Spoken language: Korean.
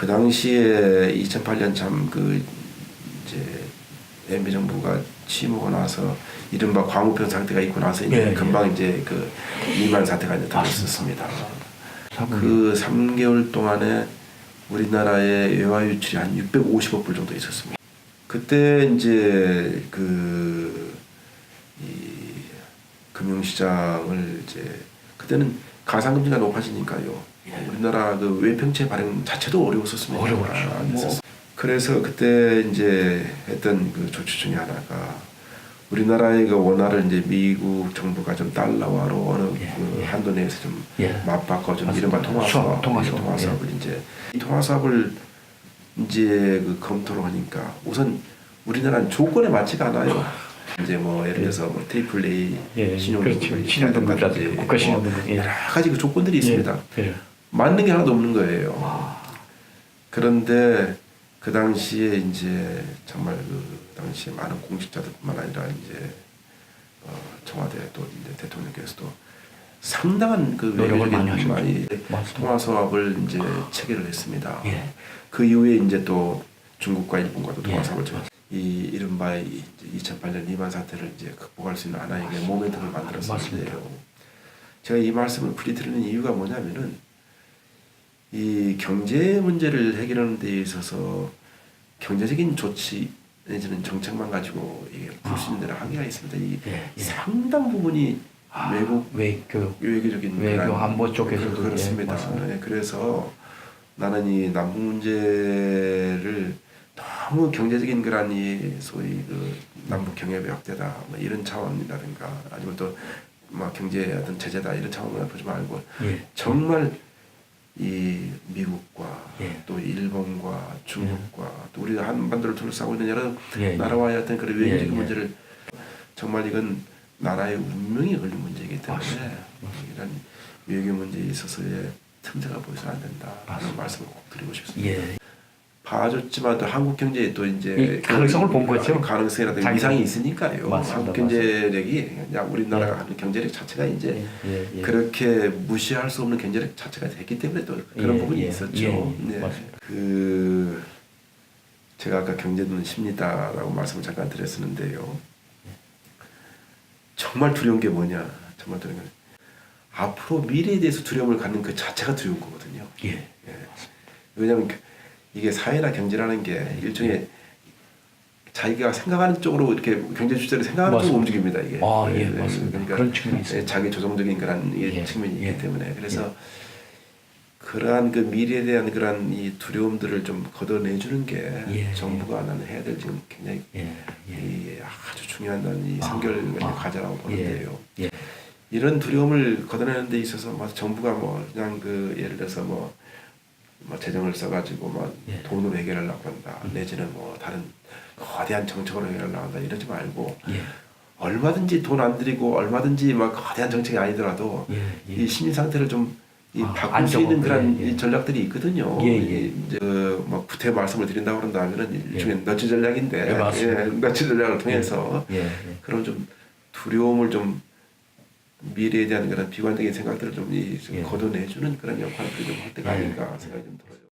그 당시에 2008년 참 그 이제 MB 정부가 취임하고 나서 이른바 광우병 상태가 있고 나서 이제 금방 이제 그 리만 사태가 이제 터졌었습니다. 그 3개월 동안에 우리나라의 외화 유출이 한 650억 불 정도 있었습니다. 그때 이제 이 금융시장을 이제 그때는 가상금리가 높아지니까요. 우리나라 그 외평채 발행 자체도 어려웠었습니다. 어려웠죠. 그래서 그때 이제 했던 그 조치 중에 하나가 우리나라의 그 원화를 이제 미국 정부가 좀 달러화로 어느 그 한도 내에서 좀 맞바꿔 좀 이른바 통화수합을 이제 이 통화수합을 이제 그 검토를 하니까 우선 우리나라는 조건에 맞지가 않아요. 이제 뭐 예를 들어서 뭐 트리플 A 신용등급이라든지 국가 신용등급 여러 가지 그 조건들이 있습니다. 맞는 게 하나도 없는 거예요. 그런데 그 당시에 이제 정말 그 당시에 많은 공직자들뿐만 아니라 이제 청와대 또 이제 대통령께서도 상당한 그 노력을 많이 통화수합을 이제 체결을 했습니다. 그 이후에 이제 또 중국과 일본과도 통화수합을 이 이른바 2008년 리만 사태를 이제 극복할 수 있는 하나의 모멘텀을 만들었었는데요. 제가 이 말씀을 드리는 이유가 뭐냐면은 이 경제 문제를 해결하는 데 있어서 경제적인 조치 내지는 정책만 가지고 이게 풀 수 있는 데는 한계가 있습니다. 이 상당 부분이 외교적인 외교 안보 쪽에서도 그렇습니다. 그래서 나는 이 남북 문제를 너무 경제적인 그런 이 소위 그 남북 경협의 확대다 뭐 이런 차원이라든가 아니면 또 뭐 경제 어떤 제재다 이런 차원을 보지 말고 정말 이 미국과 또 일본과 중국과 또 우리 한반도를 둘러싸고 있는 여러 나라와의 어떤 그런 외교적 문제를 정말 이건 나라의 운명이 걸린 문제이기 때문에 이런 외교 문제에 있어서의 틈새가 보여서는 안 된다 하는 말씀을 꼭 드리고 싶습니다. 봐줬지만 또 한국 경제에 또 이제 가능성을 본 거죠. 가능성이라든가 이상이 있으니까요. 한국 경제력이 그냥 우리나라가 하는 경제력 자체가 이제 그렇게 무시할 수 없는 경제력 자체가 됐기 때문에 또 그런 부분이 있었죠. 제가 아까 경제는 심리다라고 말씀을 잠깐 드렸었는데요. 정말 두려운 게 뭐냐? 정말 두려운 게 앞으로 미래에 대해서 두려움을 갖는 그 자체가 두려운 거거든요. 왜냐하면 이게 사회나 경제라는 게 일종의 자기가 생각하는 쪽으로 이렇게 경제 주체를 생각하는 쪽으로 움직입니다. 이게. 맞습니다. 그러니까 그런 측면이 있어요. 자기 조정적인 그런 측면이 있기 때문에 그래서 그러한 그 미래에 대한 그런 이 두려움들을 좀 걷어내주는 게 정부가 나는 해야 될 지금 굉장히 이 아주 중요한 이 선결 과제라고 보는데요. 이런 두려움을 걷어내는 데 있어서 뭐 정부가 뭐 그냥 그 예를 들어서 뭐 재정을 써가지고 뭐 돈으로 해결하려고 한다 내지는 뭐 다른 거대한 정책으로 해결하려고 한다 이러지 말고 얼마든지 돈 안 들이고 얼마든지 막 거대한 정책이 아니더라도 이 심리 상태를 좀 바꿀 수 있는 그런 이 전략들이 있거든요. 이제 뭐 구태 말씀을 드린다고 그런다면은 일종의 너치 전략인데 너치 전략을 통해서 그런 좀 두려움을 좀 미래에 대한 그런 비관적인 생각들을 좀 걷어내주는 그런 역할을 좀 할 때가 아닌가 생각이 좀 들어요.